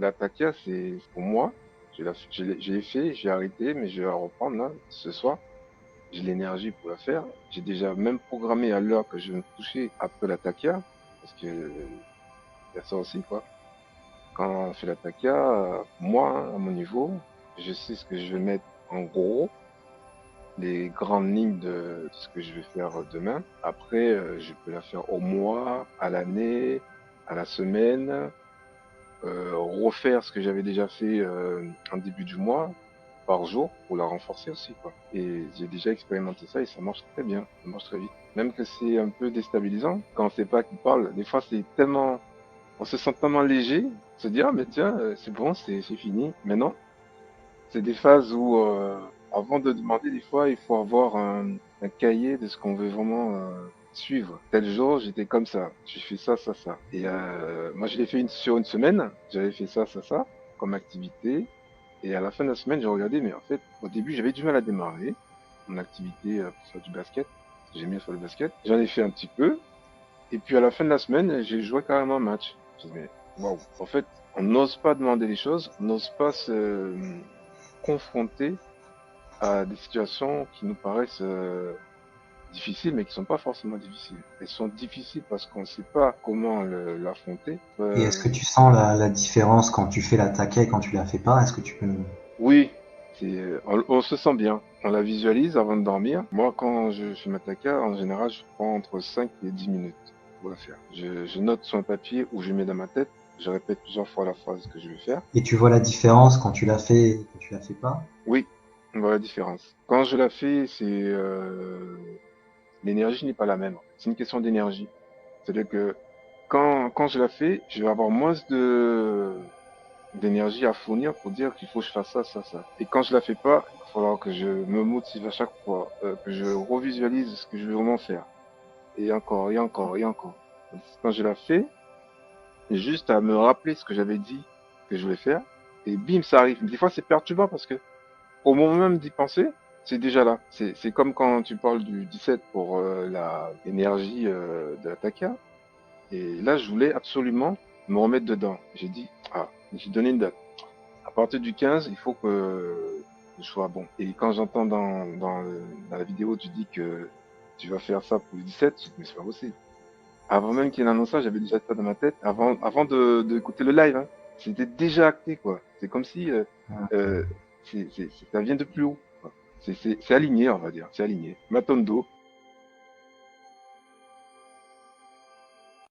La takia, c'est pour moi. Je l'ai fait, j'ai arrêté, mais je vais la reprendre là, ce soir. J'ai l'énergie pour la faire. J'ai déjà même programmé à l'heure que je vais me coucher après la takia, parce que y a ça aussi, quoi. Quand on fait la takia, moi, hein, à mon niveau, je sais ce que je vais mettre en gros, les grandes lignes de ce que je vais faire demain. Après, je peux la faire au mois, à l'année, à la semaine, refaire ce que j'avais déjà fait en début du mois par jour pour la renforcer aussi, quoi. Et j'ai déjà expérimenté ça et ça marche très bien, ça marche très vite. Même que c'est un peu déstabilisant quand on sait pas qui parle. Des fois, c'est tellement, on se sent tellement léger, se dire ah mais tiens, c'est bon, c'est fini. Mais non, c'est des phases où avant de demander, des fois, il faut avoir un cahier de ce qu'on veut vraiment suivre. Tel jour, j'étais comme ça. J'ai fait ça, ça, ça. Et moi, je l'ai fait sur une semaine. J'avais fait ça, ça, ça comme activité. Et à la fin de la semaine, j'ai regardé, mais en fait, au début, j'avais du mal à démarrer mon activité pour faire du basket. Parce que j'aime bien faire le basket. J'en ai fait un petit peu. Et puis à la fin de la semaine, j'ai joué carrément un match. Je me dis, mais waouh. En fait, on n'ose pas demander les choses, on n'ose pas se confronter à des situations qui nous paraissent difficiles, mais qui sont pas forcément difficiles. Elles sont difficiles parce qu'on ne sait pas comment l'affronter. Et est-ce que tu sens la différence quand tu fais la taquet et quand tu la fais pas? Est-ce que tu peux nous... Oui, on se sent bien. On la visualise avant de dormir. Moi, quand je fais ma taka, en général, je prends entre 5 et 10 minutes pour la faire. Je note sur un papier ou je mets dans ma tête. Je répète plusieurs fois la phrase que je vais faire. Et tu vois la différence quand tu la fais et quand tu la fais pas? Oui, on voit la différence. Quand je la fais, l'énergie n'est pas la même. C'est une question d'énergie. C'est-à-dire que quand je la fais, je vais avoir moins d'énergie à fournir pour dire qu'il faut que je fasse ça, ça, ça. Et quand je la fais pas, il va falloir que je me motive à chaque fois, que je revisualise ce que je veux vraiment faire. Et encore, et encore, et encore. Quand je la fais, j'ai juste à me rappeler ce que j'avais dit que je voulais faire, et bim, ça arrive. Des fois, c'est perturbant parce que au moment même d'y penser, c'est déjà là. C'est comme quand tu parles du 17 pour la énergie de la Taka. Et là, je voulais absolument me remettre dedans. J'ai dit, ah, j'ai donné une date. À partir du 15, il faut que je sois bon. Et quand j'entends dans la vidéo, tu dis que tu vas faire ça pour le 17, je dis, mais c'est pas possible. Avant même qu'il annonce ça, j'avais déjà ça dans ma tête, avant d'écouter le live, hein. C'était déjà acté, quoi. C'est comme si euh, ça vient de plus haut, quoi. C'est aligné, on va dire. C'est aligné. Matondo.